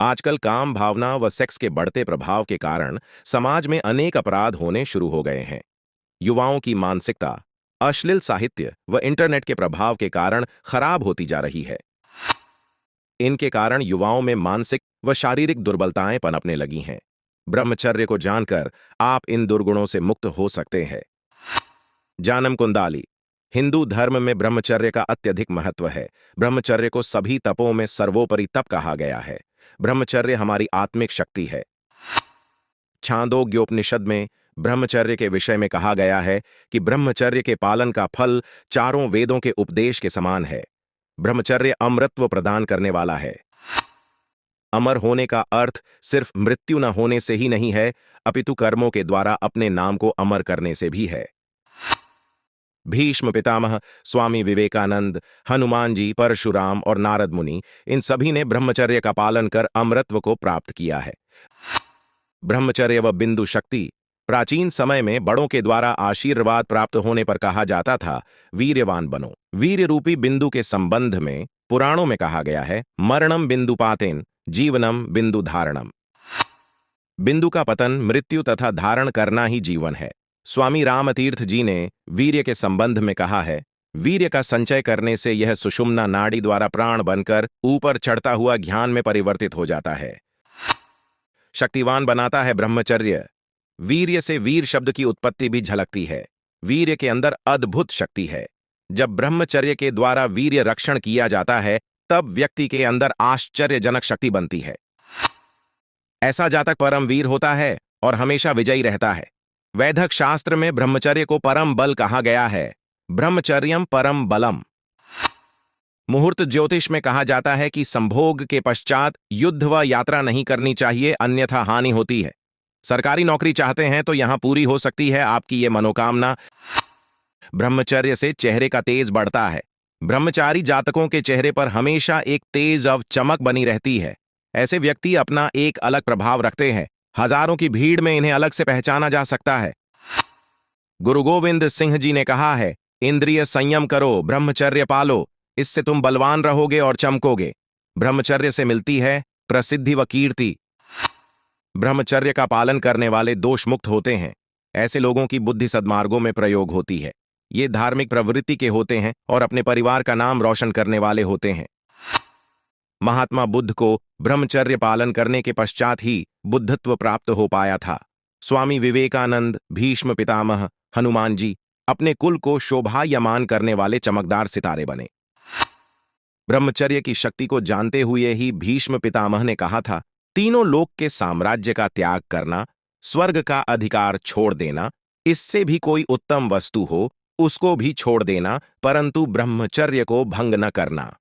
आजकल काम भावना व सेक्स के बढ़ते प्रभाव के कारण समाज में अनेक अपराध होने शुरू हो गए हैं। युवाओं की मानसिकता अश्लील साहित्य व इंटरनेट के प्रभाव के कारण खराब होती जा रही है। इनके कारण युवाओं में मानसिक व शारीरिक दुर्बलताएं पनपने लगी हैं। ब्रह्मचर्य को जानकर आप इन दुर्गुणों से मुक्त हो सकते हैं। जानम कुंडाली। हिंदू धर्म में ब्रह्मचर्य का अत्यधिक महत्व है। ब्रह्मचर्य को सभी तपों में सर्वोपरि तप कहा गया है। ब्रह्मचर्य हमारी आत्मिक शक्ति है। छांदोग्योपनिषद में ब्रह्मचर्य के विषय में कहा गया है कि ब्रह्मचर्य के पालन का फल चारों वेदों के उपदेश के समान है। ब्रह्मचर्य अमरत्व प्रदान करने वाला है। अमर होने का अर्थ सिर्फ मृत्यु न होने से ही नहीं है, अपितु कर्मों के द्वारा अपने नाम को अमर करने से भी है। भीष्म पितामह, स्वामी विवेकानंद, हनुमान जी, परशुराम और नारद मुनि, इन सभी ने ब्रह्मचर्य का पालन कर अमरत्व को प्राप्त किया है। ब्रह्मचर्य व बिंदु शक्ति। प्राचीन समय में बड़ों के द्वारा आशीर्वाद प्राप्त होने पर कहा जाता था, वीर्यवान बनो। वीर्य रूपी बिंदु के संबंध में पुराणों में कहा गया है, मरणम बिंदुपातेन जीवनम बिंदु धारणम। बिंदु का पतन, मृत्यु तथा धारण करना ही जीवन है। स्वामी रामतीर्थ जी ने वीर्य के संबंध में कहा है, वीर्य का संचय करने से यह सुषुम्ना नाड़ी द्वारा प्राण बनकर ऊपर चढ़ता हुआ ज्ञान में परिवर्तित हो जाता है। शक्तिवान बनाता है ब्रह्मचर्य। वीर्य से वीर शब्द की उत्पत्ति भी झलकती है। वीर्य के अंदर अद्भुत शक्ति है। जब ब्रह्मचर्य के द्वारा वीर्य रक्षण किया जाता है, तब व्यक्ति के अंदर आश्चर्यजनक शक्ति बनती है। ऐसा जातक परम वीर होता है और हमेशा विजयी रहता है। वैदिक शास्त्र में ब्रह्मचर्य को परम बल कहा गया है। ब्रह्मचर्यम परम बलम। मुहूर्त ज्योतिष में कहा जाता है कि संभोग के पश्चात युद्ध व यात्रा नहीं करनी चाहिए, अन्यथा हानि होती है। सरकारी नौकरी चाहते हैं तो यहां पूरी हो सकती है आपकी ये मनोकामना। ब्रह्मचर्य से चेहरे का तेज बढ़ता है। ब्रह्मचारी जातकों के चेहरे पर हमेशा एक तेज अव चमक बनी रहती है। ऐसे व्यक्ति अपना एक अलग प्रभाव रखते हैं। हजारों की भीड़ में इन्हें अलग से पहचाना जा सकता है। गुरु गोविंद सिंह जी ने कहा है, इंद्रिय संयम करो, ब्रह्मचर्य पालो, इससे तुम बलवान रहोगे और चमकोगे। ब्रह्मचर्य से मिलती है प्रसिद्धि व कीर्ति। ब्रह्मचर्य का पालन करने वाले दोष मुक्त होते हैं। ऐसे लोगों की बुद्धि सद्मार्गों में प्रयोग होती है। ये धार्मिक प्रवृत्ति के होते हैं और अपने परिवार का नाम रोशन करने वाले होते हैं। महात्मा बुद्ध को ब्रह्मचर्य पालन करने के पश्चात ही बुद्धत्व प्राप्त हो पाया था। स्वामी विवेकानंद, भीष्म पितामह, हनुमान जी अपने कुल को शोभायमान करने वाले चमकदार सितारे बने। ब्रह्मचर्य की शक्ति को जानते हुए ही भीष्म पितामह ने कहा था, तीनों लोक के साम्राज्य का त्याग करना, स्वर्ग का अधिकार छोड़ देना, इससे भी कोई उत्तम वस्तु हो उसको भी छोड़ देना, परंतु ब्रह्मचर्य को भंग न करना।